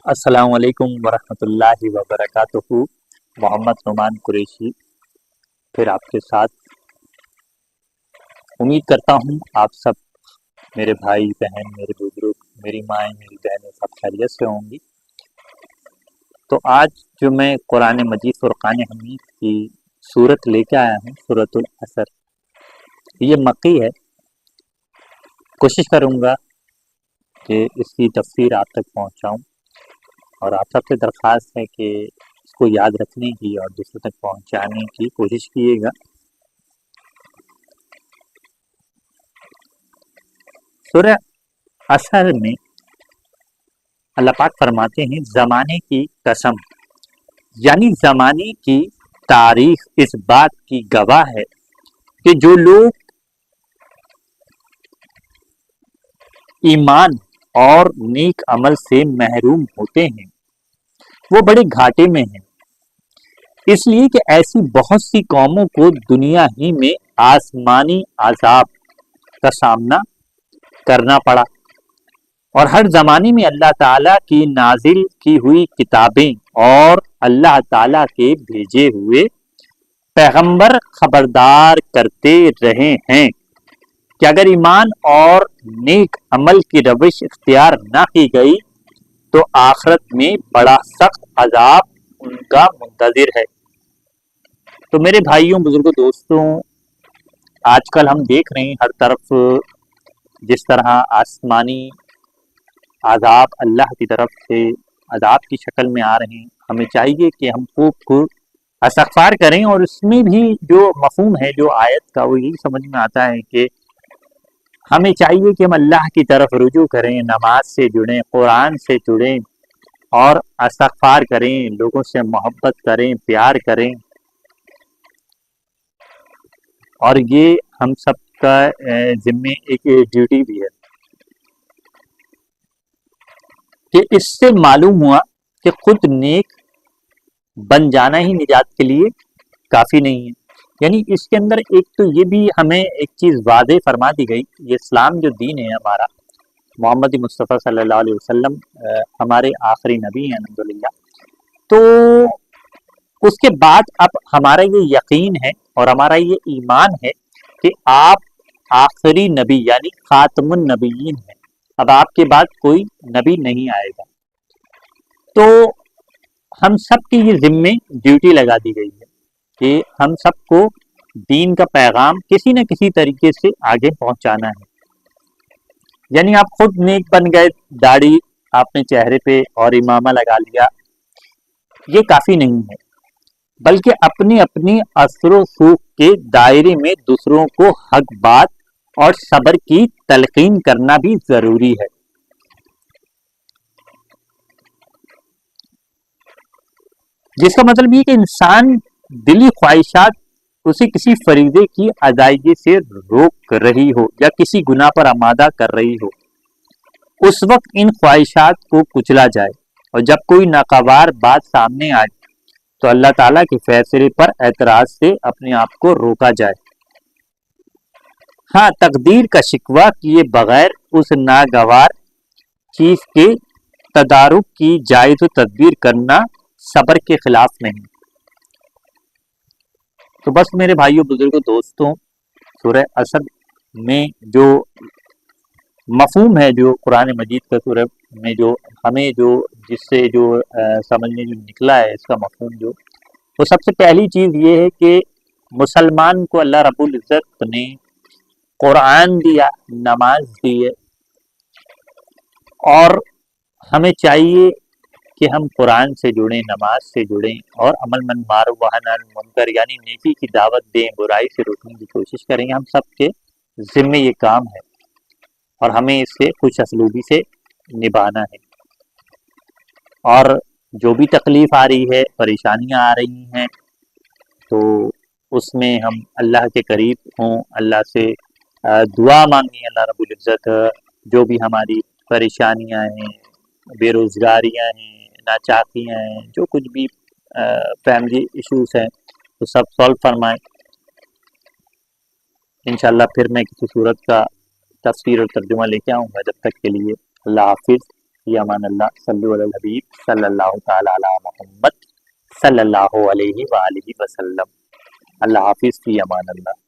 السلام علیکم ورحمۃ اللہ وبرکاتہ۔ محمد نعمان قریشی پھر آپ کے ساتھ۔ امید کرتا ہوں آپ سب میرے بھائی بہن، میرے بزرگ، میری مائیں، میری بہنیں سب خیریت سے ہوں گی۔ تو آج جو میں قرآن مجید فرقان حمید کی صورت لے کے آیا ہوں، سورۃ العصر، یہ مکی ہے۔ کوشش کروں گا کہ اس کی تفسیر آپ تک پہنچاؤں، اور آپ سب سے درخواست ہے کہ اس کو یاد رکھنے کی اور دوسروں تک پہنچانے کی کوشش کیے گا۔ سورہ عصر میں اللہ پاک فرماتے ہیں زمانے کی قسم، یعنی زمانے کی تاریخ اس بات کی گواہ ہے کہ جو لوگ ایمان اور نیک عمل سے محروم ہوتے ہیں وہ بڑے گھاٹے میں ہیں، اس لیے کہ ایسی بہت سی قوموں کو دنیا ہی میں آسمانی عذاب کا سامنا کرنا پڑا، اور ہر زمانے میں اللہ تعالیٰ کی نازل کی ہوئی کتابیں اور اللہ تعالیٰ کے بھیجے ہوئے پیغمبر خبردار کرتے رہے ہیں کہ اگر ایمان اور نیک عمل کی روش اختیار نہ کی گئی تو آخرت میں بڑا سخت عذاب ان کا منتظر ہے۔ تو میرے بھائیوں، بزرگوں، دوستوں، آج کل ہم دیکھ رہے ہیں ہر طرف جس طرح آسمانی عذاب اللہ کی طرف سے عذاب کی شکل میں آ رہے ہیں، ہمیں چاہیے کہ ہم خوب استغفار کریں، اور اس میں بھی جو مفہوم ہے جو آیت کا وہ یہی سمجھ میں آتا ہے کہ ہمیں چاہیے کہ ہم اللہ کی طرف رجوع کریں، نماز سے جڑیں، قرآن سے جڑیں اور استغفار کریں، لوگوں سے محبت کریں، پیار کریں، اور یہ ہم سب کا ذمہ ایک ڈیوٹی بھی ہے۔ کہ اس سے معلوم ہوا کہ خود نیک بن جانا ہی نجات کے لیے کافی نہیں ہے، یعنی اس کے اندر ایک تو یہ بھی ہمیں ایک چیز واضح فرما دی گئی، یہ اسلام جو دین ہے ہمارا، محمد مصطفیٰ صلی اللہ علیہ وسلم ہمارے آخری نبی ہیں الحمدللہ، تو اس کے بعد اب ہمارا یہ یقین ہے اور ہمارا یہ ایمان ہے کہ آپ آخری نبی یعنی خاتم النبیین ہیں، اب آپ کے بعد کوئی نبی نہیں آئے گا۔ تو ہم سب کی یہ ذمے ڈیوٹی لگا دی گئی ہے کہ ہم سب کو دین کا پیغام کسی نہ کسی طریقے سے آگے پہنچانا ہے۔ یعنی آپ خود نیک بن گئے، داڑھی آپ نے چہرے پہ اور امامہ لگا لیا، یہ کافی نہیں ہے، بلکہ اپنی اپنی اثر و سوق کے دائرے میں دوسروں کو حق بات اور صبر کی تلقین کرنا بھی ضروری ہے۔ جس کا مطلب یہ کہ انسان دلی خواہشات اسے کسی فریضے کی ادائیگی سے روک رہی ہو یا کسی گناہ پر آمادہ کر رہی ہو، اس وقت ان خواہشات کو کچلا جائے، اور جب کوئی ناگوار بات سامنے آئے تو اللہ تعالیٰ کے فیصلے پر اعتراض سے اپنے آپ کو روکا جائے۔ ہاں، تقدیر کا شکوہ کیے بغیر اس ناگوار چیز کے تدارک کی جائز و تدبیر کرنا صبر کے خلاف نہیں۔ تو بس میرے بھائیوں، بزرگوں، دوستوں، سورہ عصر میں جو مفہوم ہے، جو قرآن مجید کا سورہ میں جو ہمیں جو جس سے جو سمجھنے جو نکلا ہے، اس کا مفہوم جو وہ سب سے پہلی چیز یہ ہے کہ مسلمان کو اللہ رب العزت نے قرآن دیا، نماز دی ہے، اور ہمیں چاہیے کہ ہم قرآن سے جڑیں، نماز سے جڑیں، اور عمل من معروف و نہی عن المنکر یعنی نیکی کی دعوت دیں، برائی سے روکنے کی کوشش کریں۔ ہم سب کے ذمے یہ کام ہے، اور ہمیں اس سے خوش اسلوبی سے نبھانا ہے، اور جو بھی تکلیف آ رہی ہے، پریشانیاں آ رہی ہیں، تو اس میں ہم اللہ کے قریب ہوں، اللہ سے دعا مانگیں، اللہ رب العزت جو بھی ہماری پریشانیاں ہیں، بے روزگاریاں ہیں، ناچاکیاں ہیں، جو کچھ بھی فیملی ایشوز ہیں، وہ سب سولو فرمائیں۔ انشاءاللہ پھر میں کسی صورت کا تفسیر اور ترجمہ لے کے آؤں گا، جب تک کے لیے اللہ حافظ۔ فی امان اللہ، صلو علی الحبیب صلی اللہ تعالی علی محمد صلی اللہ علیہ وآلہ وسلم۔ اللہ حافظ، فی امان اللہ۔